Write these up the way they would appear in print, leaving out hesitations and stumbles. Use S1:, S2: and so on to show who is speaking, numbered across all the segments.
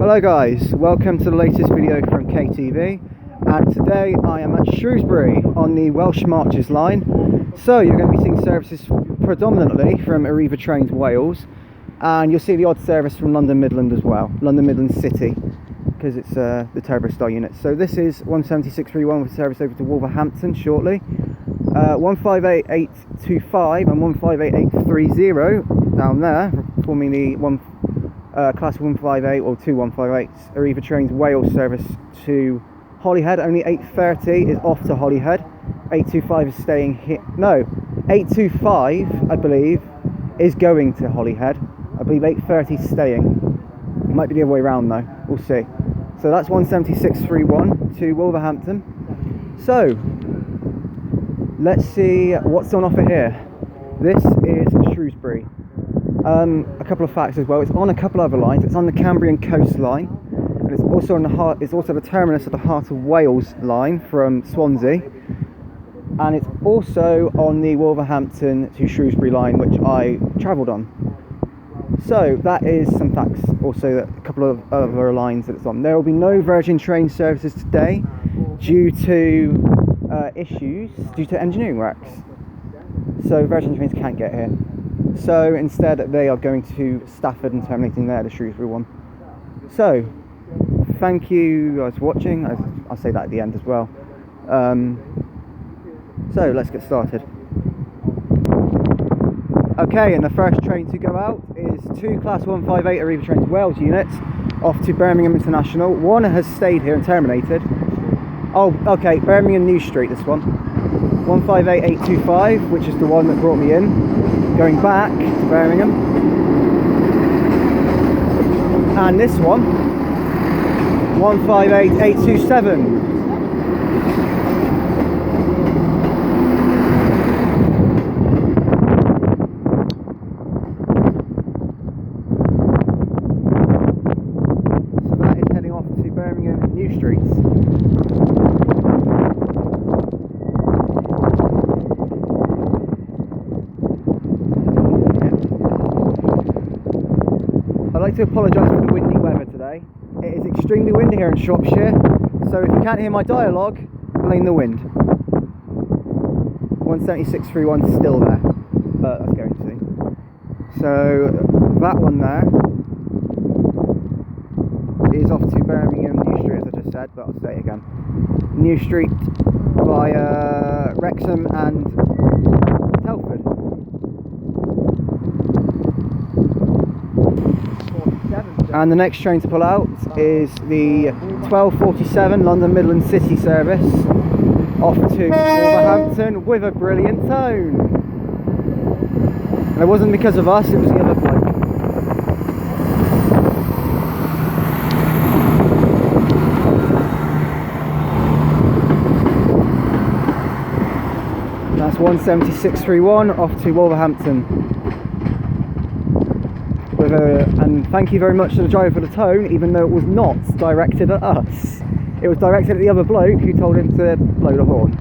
S1: Hello guys, welcome to the latest video from KTV, and today I am at Shrewsbury on the Welsh Marches Line. So you're going to be seeing services predominantly from Arriva Trains Wales, and you'll see the odd service from London Midland as well, London Midland City, because it's the Turbo Star unit. So this is 17631 with service over to Wolverhampton shortly. 158825 and 158830 down there, forming the class 158 or 2158 Arriva Trains Wales service to Holyhead. Only 8:30 is off to Holyhead. 825 is staying here. No, 825 I believe is going to Holyhead. I believe 8:30 is staying. It might be the other way around though. We'll see. So that's 17631 to Wolverhampton. So let's see what's on offer here. This is Shrewsbury. A couple of facts as well. It's on a couple other lines. It's on the Cambrian Coast Line, and it's also on the It's also the terminus of the Heart of Wales line from Swansea, and it's also on the Wolverhampton to Shrewsbury line, which I travelled on. So that is some facts. Also, a couple of other lines that it's on. There will be no Virgin train services today due to issues due to engineering works. So Virgin trains can't get here. So instead they are going to Stafford and terminating there, the Shrewsbury one. So thank you guys for watching. I'll say that at the end as well. So let's get started. Okay, and the first train to go out is two class 158 Arriva Trains Wales units off to Birmingham International. One has stayed here and terminated. Oh, okay, Birmingham New Street, this one. 158825, which is the one that brought me in, going back to Birmingham. And this one, 158827. So that is heading off to Birmingham New Street. I'd like to apologise for the windy weather today. It is extremely windy here in Shropshire, so if you can't hear my dialogue, blame the wind. 17631 is still there, but that's going to. So that one there is off to Birmingham New Street, as I just said, but I'll say it again. New Street via Wrexham and Telford. And the next train to pull out is the 1247 London Midland City service off to Wolverhampton with a brilliant tone. And it wasn't because of us, it was the other bloke. That's 17631 off to Wolverhampton. And thank you very much to the driver for the tone, even though it was not directed at us. It was directed at the other bloke who told him to blow the horn.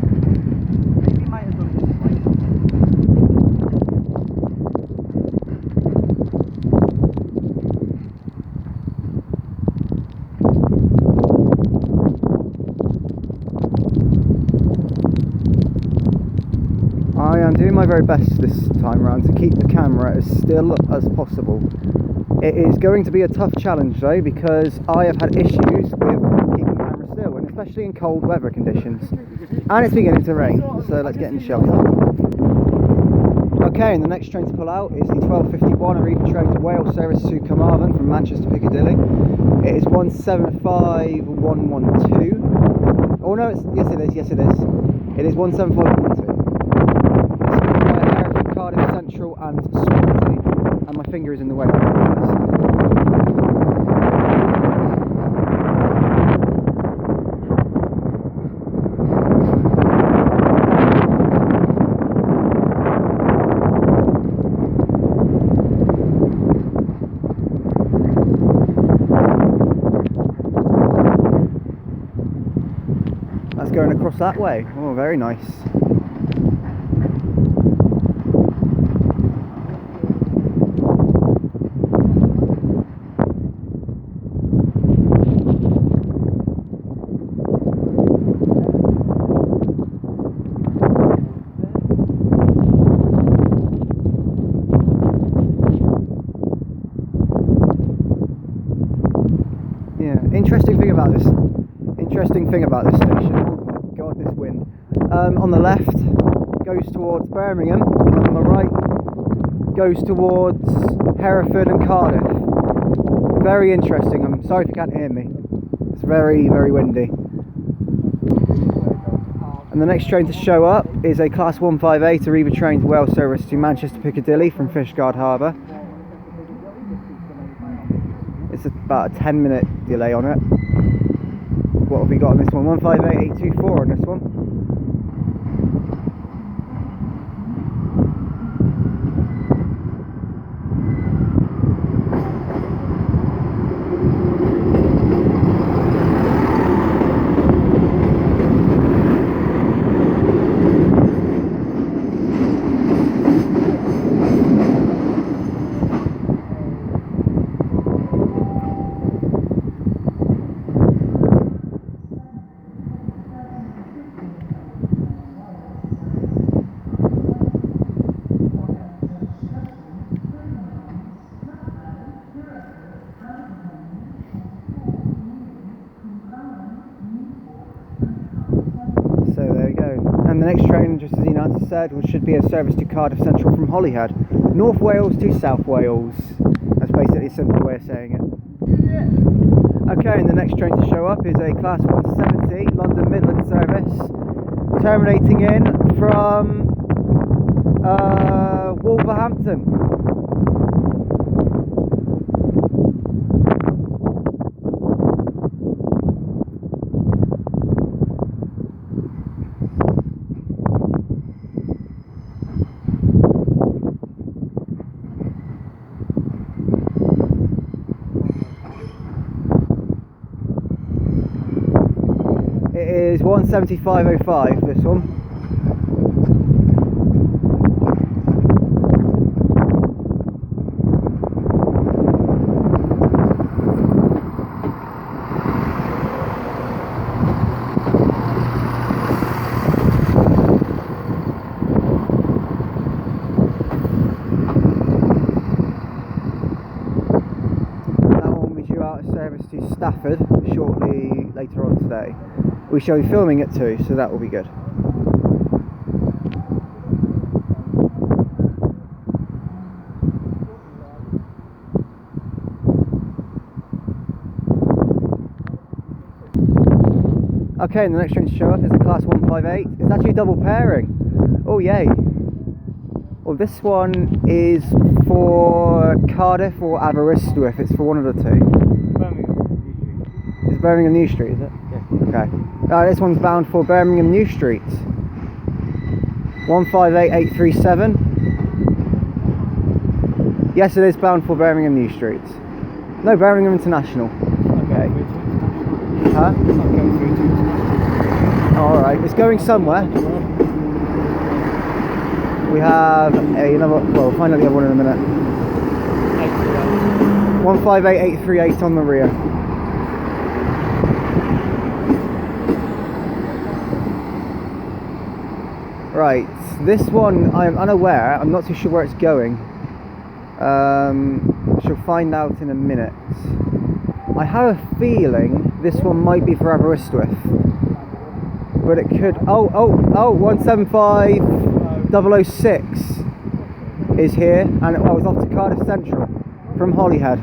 S1: I am doing my very best this time around to keep the camera as still as possible. It is going to be a tough challenge though, because I have had issues with keeping the camera still, and especially in cold weather conditions. And it's beginning to rain, so let's get in the shelter. Okay, and the next train to pull out is the 1251 Arriva Trains Wales service to Carmarthen from Manchester Piccadilly. It is 175112. Oh no, yes it is. It is 17512. Cardiff Central and Swansea, and my finger is in the way. That's going across that way. Oh, very nice. Interesting thing about this station. Oh my god, this wind. On the left goes towards Birmingham, and on the right goes towards Hereford and Cardiff. Very interesting. I'm sorry if you can't hear me. It's very, very windy. And the next train to show up is a Class 158 Arriva Trains Wales service to Manchester Piccadilly from Fishguard Harbour. It's about a 10-minute delay on it. What have we got on this one? 158824 on this one. So there you go. And the next train, just as the announcer said, should be a service to Cardiff Central from Holyhead. North Wales to South Wales. That's basically a simple way of saying it. Okay, and the next train to show up is a Class 170 London Midland service, terminating in from Wolverhampton. It is 175.05, this one. That one will be due out of service to Stafford shortly later on today. We shall be filming it too, so that will be good. Okay, and the next train to show up is the Class 158. It's actually double pairing. Oh yay. Well, this one is for Cardiff or Aberystwyth. It's for one of the two. Birmingham. It's Birmingham New Street, is it? Okay. This one's bound for Birmingham New Street. 158837. Yes, it is bound for Birmingham New Street. No, Birmingham International. Okay. Huh? Alright, it's going somewhere. We have another, well, we'll find out the other one in a minute. 158838 on the rear. Right, this one I'm unaware, I'm not too sure where it's going. She'll find out in a minute. I have a feeling this one might be for Aberystwyth. But it could, 175006 is here, and it was off to Cardiff Central from Holyhead.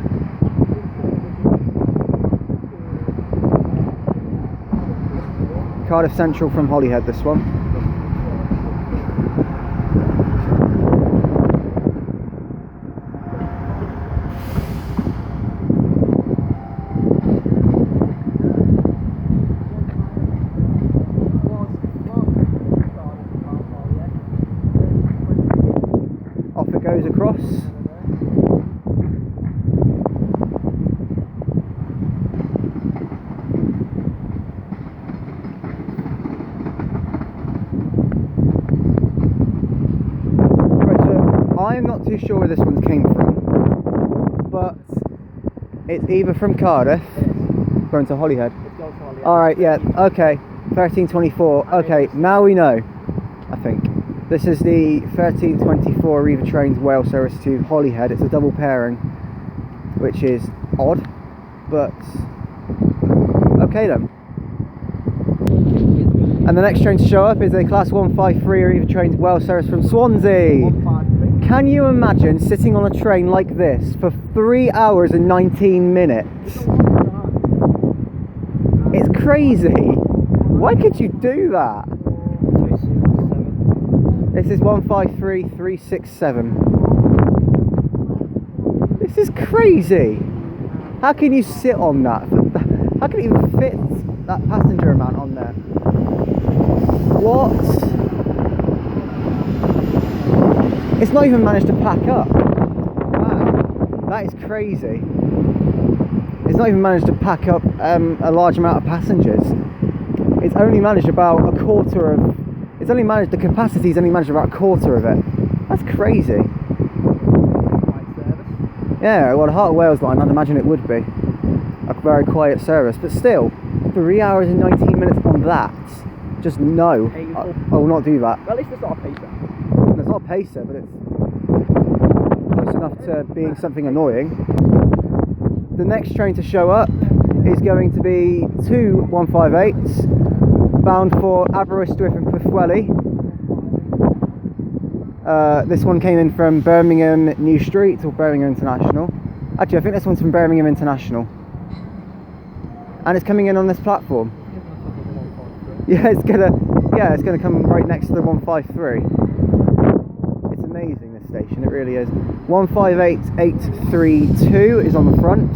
S1: Cardiff Central from Holyhead, this one. Off it goes across. I'm not too sure where this one came from, but it's either from Cardiff going to Holyhead. Alright, yeah, okay, 1324. Okay, now we know, I think. This is the 1324 Arriva Trains Wales service to Holyhead. It's a double pairing, which is odd, but Okay then. And the next train to show up is a Class 153 Arriva Trains Wales service from Swansea. 153. Can you imagine sitting on a train like this for 3 hours and 19 minutes? It's crazy. Why could you do that? This is 153367. This is crazy. How can you sit on that? How can you even fit that passenger amount on there? What? It's not even managed to pack up. Wow, that is crazy. It's not even managed to pack up a large amount of passengers. It's only managed about a quarter of. It's only managed. The capacity's only managed about a quarter of it. That's crazy. Yeah, well, the Heart of Wales line, I'd imagine it would be a very quiet service, but still, 3 hours and 19 minutes on that. Just no, I will not do that.
S2: Well, at least it's not a pacer.
S1: It's not a pacer, but it's close enough to being something annoying. The next train to show up is going to be two 158s bound for Aberystwyth and Pwllheli. This one came in from Birmingham New Street or Birmingham International. Actually, I think this one's from Birmingham International. And it's coming in on this platform. Yeah, it's gonna come right next to the 153. It's amazing, this station, it really is. 158832 is on the front.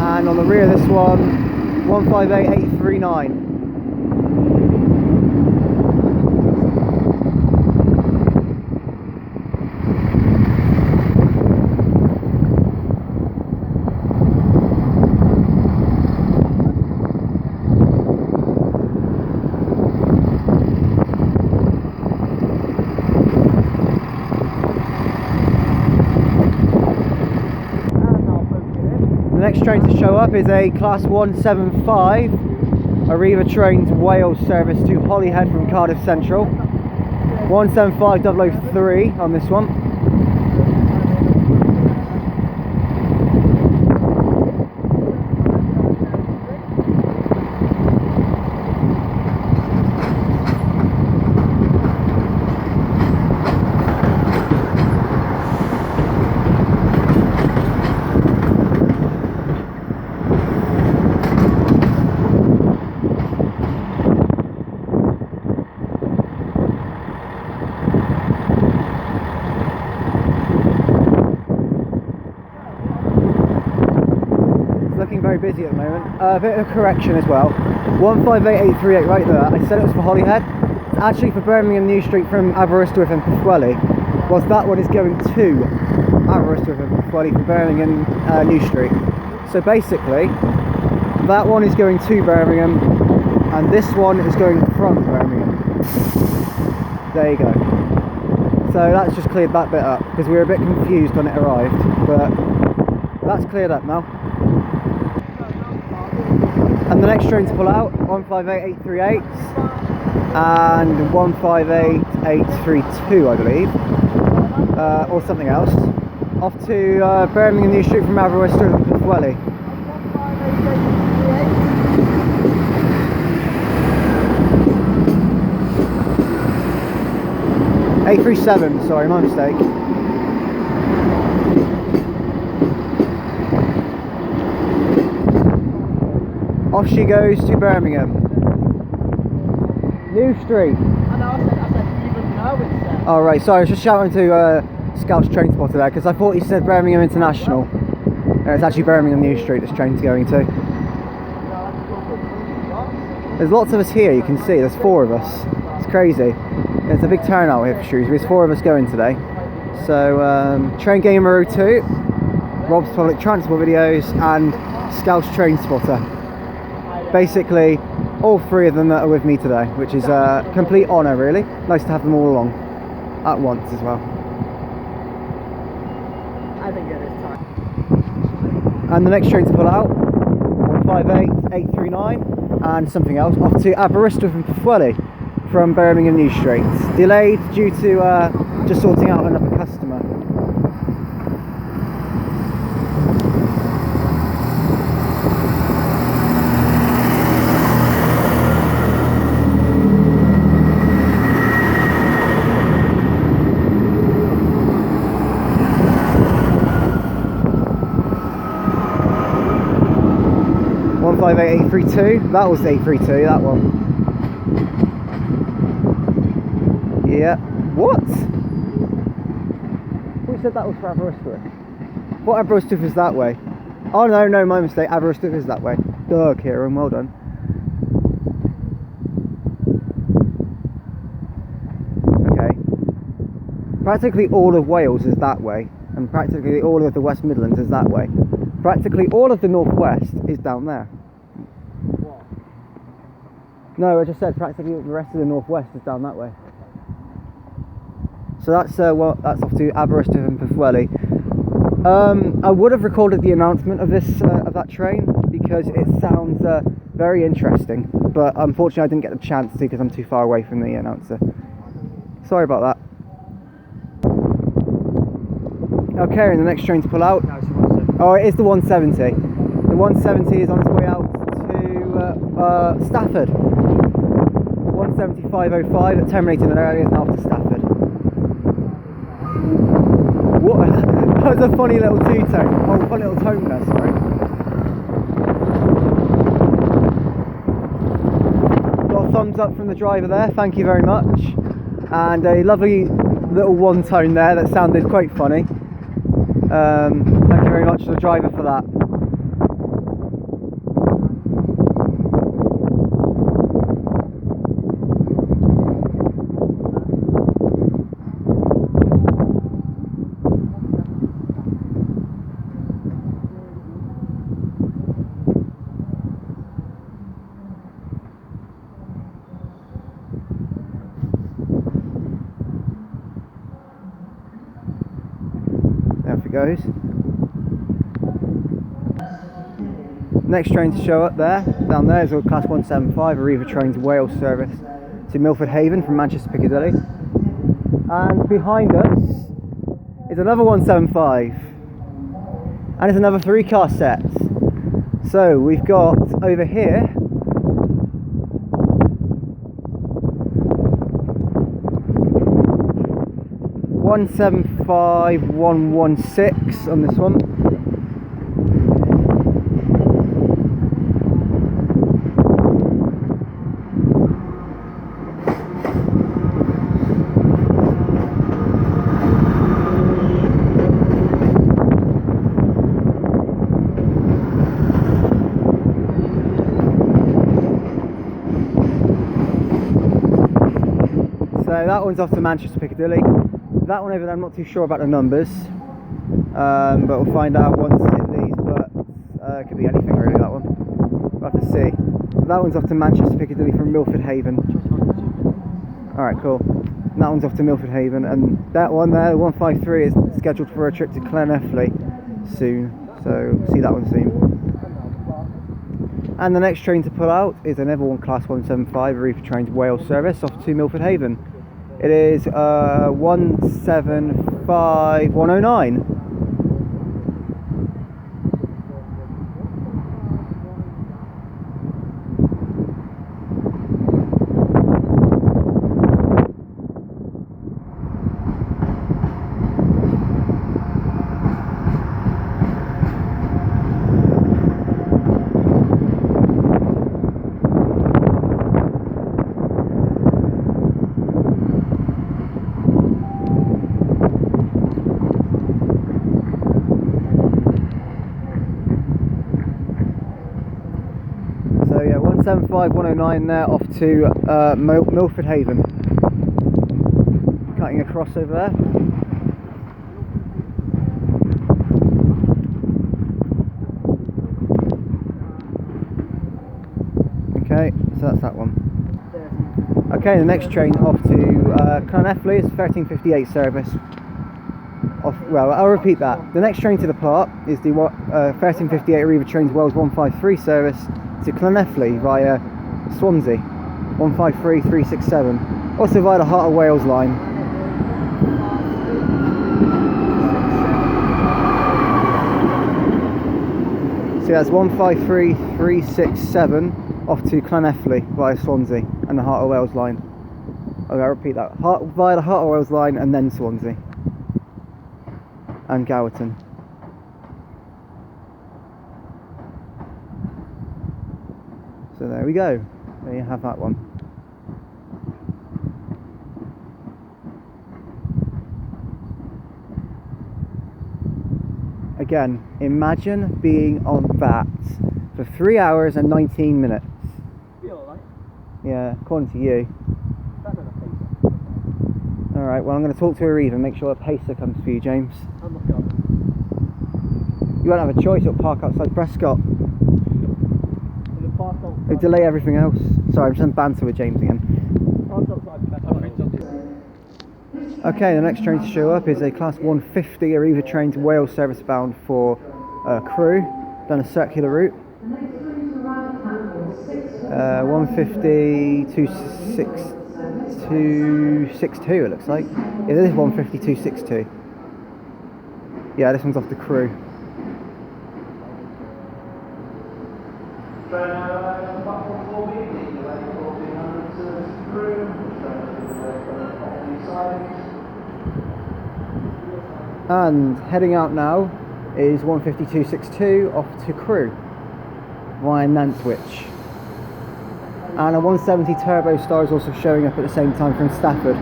S1: And on the rear of this one, 158839. The next train to show up is a Class 175 Arriva Trains Wales service to Holyhead from Cardiff Central. 175003 on this one. Very busy at the moment. A bit of a correction as well. 158838 right there. I said it was for Holyhead. It's actually for Birmingham New Street from Aberystwyth and Pwllheli. Whilst that one is going to Aberystwyth and Pwllheli from Birmingham New Street. So basically, that one is going to Birmingham, and this one is going from Birmingham. There you go. So that's just cleared that bit up because we were a bit confused when it arrived, but that's cleared up now. And the next train to pull out, 158838 and 158832, I believe, or something else, off to Birmingham New Street from Aberystwyth and Pwllheli. A37, sorry, my mistake. Off she goes to Birmingham. New Street.
S2: I know, I said even know it's there.
S1: Oh right, sorry, I was just shouting to Scouse Trainspotter there because I thought he said Birmingham International. No, it's actually Birmingham New Street this train's going to. There's lots of us here, you can see, there's 4 of us. It's crazy. There's a big turnout here for Shrewsbury, there's 4 of us going today. So, Train Gamer 02, Rob's Public Transport Videos and Scouse Trainspotter. Basically, all 3 of them that are with me today, which is a complete honour really. Nice to have them all along at once as well.
S2: I think it is time.
S1: And the next train to pull out, 158 839 and something else off to Aberystwyth and Pwllheli from Birmingham New Street. Delayed due to just sorting out another customer. Five eight eight three two. That was 832. That one. Yeah. What? Who said that was for Aberystwyth? What Aberystwyth is that way? Oh no, my mistake. Aberystwyth is that way. Duh, Kieran. Well done. Okay. Practically all of Wales is that way, and practically all of the West Midlands is that way. Practically all of the Northwest is down there. No, I just said practically the rest of the Northwest is down that way. So that's that's off to Aberystwyth and Pwllheli. I would have recorded the announcement of this of that train because it sounds very interesting, but unfortunately I didn't get the chance to because I'm too far away from the announcer. Sorry about that. Okay, and the next train to pull out.
S2: No, it's 170.
S1: Oh, it is the 170. The 170 is on its way out to Stafford. 175.05 that terminated in earlier is now to Stafford. What? That was a funny little two-tone. Oh, funny little tone there, sorry. Got a thumbs up from the driver there, thank you very much. And a lovely little one tone there that sounded quite funny. Thank you very much to the driver for that. Goes. Next train to show up down there is a Class 175 Arriva Trains Wales service to Milford Haven from Manchester Piccadilly, and behind us is another 175 and it's another 3-car set. So we've got over here 175116 on this one. So that one's off to Manchester Piccadilly. That one over there, I'm not too sure about the numbers, but we'll find out once it leaves, but it could be anything really, that one. We'll have to see. That one's off to Manchester Piccadilly from Milford Haven. Alright, cool. And that one's off to Milford Haven, and that one there, the 153, is scheduled for a trip to Llanelli soon, so we'll see that one soon. And the next train to pull out is another one Class 175 Arriva Trains Wales service off to Milford Haven. It is 175109. So yeah, 175109 there off to Milford Haven. Cutting across over there. Okay, so that's that one. Okay, the next train off to Llanelli is 1358 service well, I'll repeat that. The next train to depart is the 1358 Arriva Trains Wales 153 service to Llanelli via Swansea, 153367. Also via the Heart of Wales line. So that's 153367 off to Llanelli via Swansea and the Heart of Wales line. Okay, I'll repeat that. Via the Heart of Wales line and then Swansea. And Gowerton. So there we go. There you have that one. Again, imagine being on that for 3 hours and 19 minutes.
S2: Be alright.
S1: Yeah, according to you.
S2: Better than a pacer.
S1: Alright, well I'm going to talk to Arriva and make sure a pacer comes for you, James.
S2: I'm not going.
S1: You won't have a choice, you'll park outside Prescott.
S2: The park outside.
S1: They delay everything else. Sorry, I'm just in banter with James again.
S2: Park outside Prescott.
S1: Okay, the next train to show up is a Class 150 Arriva Trains Wales service bound for Crewe, down a circular route. 150-262 it looks like. Yeah, this is 150-262. Yeah, this one's off to Crewe. And heading out now is 15262 off to Crewe via Nantwich. And a 170 Turbo Star is also showing up at the same time from Stafford.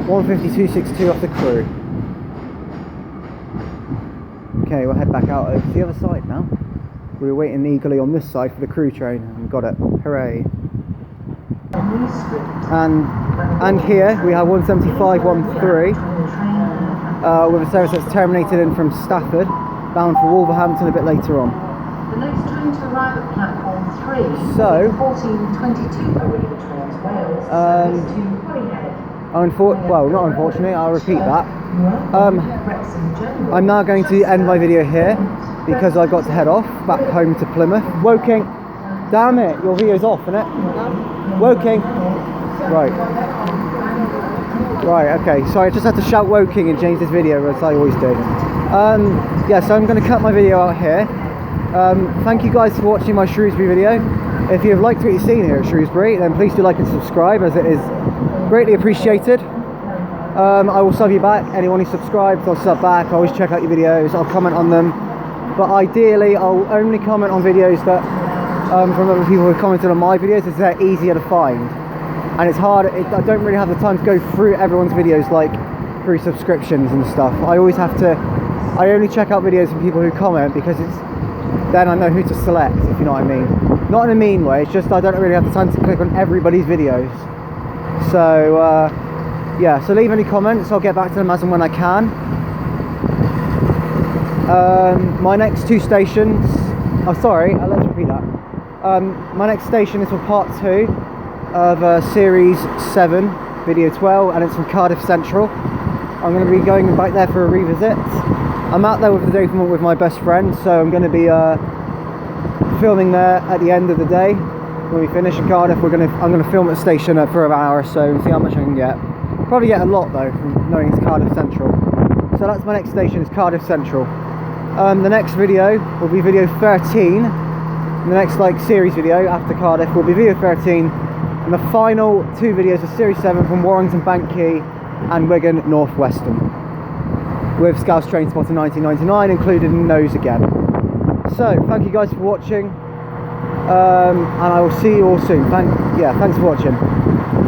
S1: (152.62) off the Crewe. Okay, we'll head back out over to the other side now. We were waiting eagerly on this side for the Crewe train and got it. Hooray! And here we have 175.13 with a service that's terminated in from Stafford, bound for Wolverhampton a bit later on.
S3: The next train to arrive at platform 3
S1: So,
S3: 1422 Arriva Trains Wales service to Holyhead.
S1: Well, not unfortunately, I'll repeat that. I'm now going to end my video here because I've got to head off back home to Plymouth. Woking! Damn it, your video's off, isn't it? Woking! Right. Right, okay, so I just had to shout Woking in James's video as I always do. Yeah, so I'm going to cut my video out here. Thank you guys for watching my Shrewsbury video. If you've liked what you've seen here at Shrewsbury, then please do like and subscribe, as it is greatly appreciated. I will sub you back. Anyone who subscribes, I'll sub back. I always check out your videos, I'll comment on them. But ideally, I'll only comment on videos that from other people who have commented on my videos, as they're easier to find. And it's hard, I don't really have the time to go through everyone's videos like through subscriptions and stuff. I only check out videos from people who comment, because then I know who to select, if you know what I mean. Not in a mean way, it's just I don't really have the time to click on everybody's videos. So yeah, so leave any comments, I'll get back to them as and when I can. My next two stations, let's repeat that. My next station is for part 2 of series 7, video 12, and it's from Cardiff Central. I'm going to be going back there for a revisit. I'm out there with the day with my best friend, so I'm going to be filming there at the end of the day. When we finish in Cardiff, I'm going to film at the station for an hour or so and see how much I can get. Probably get a lot though, from knowing it's Cardiff Central. So that's my next station, is Cardiff Central. The next video will be video 13. The next series video after Cardiff will be video 13. And the final 2 videos are series 7 from Warrington Bank Quay and Wigan North Western, with Scouse Trainspotter 1999 included in those again. So thank you guys for watching, and I will see you all soon. Thanks for watching.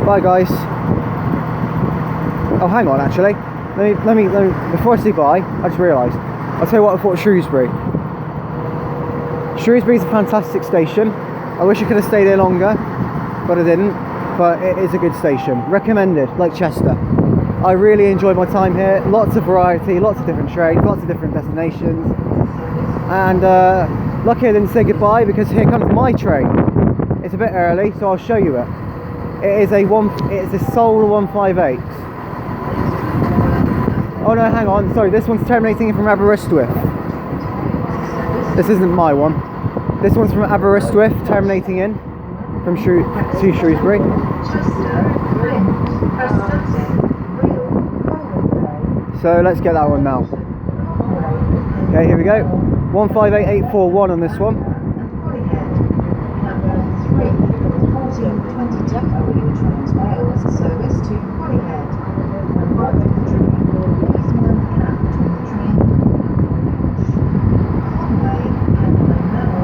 S1: Bye guys. Oh, hang on, actually. Let me before I say bye, I just realised. I'll tell you what I thought of Shrewsbury. Shrewsbury's a fantastic station. I wish I could have stayed here longer, but I didn't. but it is a good station. Recommended, like Chester. I really enjoyed my time here. Lots of variety, lots of different trains, lots of different destinations. And lucky I didn't say goodbye because here comes my train. It's a bit early, so I'll show you it. It is a Soul 158. Oh no, hang on, sorry, this one's terminating from Aberystwyth. This isn't my one. This one's from Aberystwyth, terminating in from to Shrewsbury. So let's get that one now. Okay, here we go. 158841 on this one.
S3: Arriva Trains Wales service to Holyhead. Please mind the gap between the train Conway and WML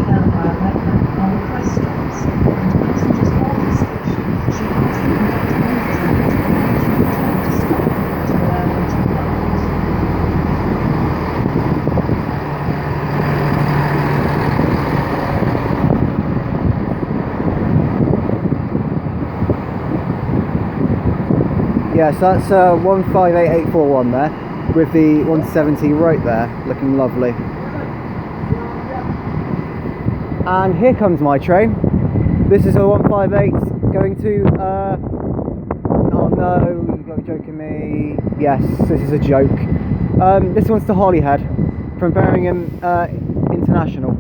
S3: found by Redmond on the press stops and passengers on the station should ask the conductor to stop to allow them to pass.
S1: Yes, that's 158841 there, with the 170 right there, looking lovely. And here comes my train. This is a 158 going to, oh no, you got to be joking me. Yes, this is a joke. This one's to Holyhead, from Birmingham International.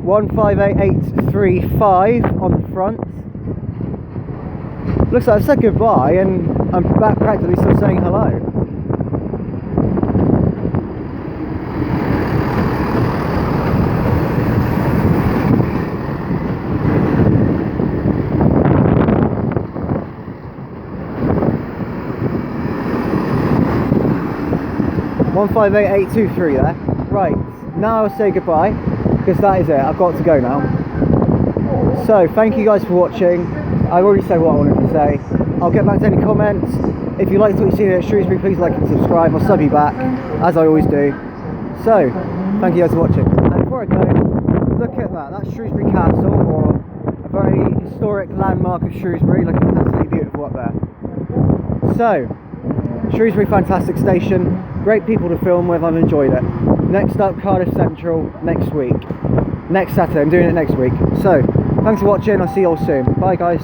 S1: 158835 on the front. Looks like I've said goodbye and I'm back practically still saying hello. One 158823 there. Right, now I'll say goodbye because that is it. I've got to go now. So thank you guys for watching. I've already said what I wanted to say. I'll get back to any comments. If you liked what you've seen at Shrewsbury, please like and subscribe. I'll sub you back, as I always do. So, thank you guys for watching. And before I go, look at that. That's Shrewsbury Castle, or a very historic landmark of Shrewsbury, looking absolutely beautiful up there. So, Shrewsbury, fantastic station. Great people to film with. I've enjoyed it. Next up, Cardiff Central next week. Next Saturday. I'm doing it next week. So, thanks for watching. I'll see you all soon. Bye, guys.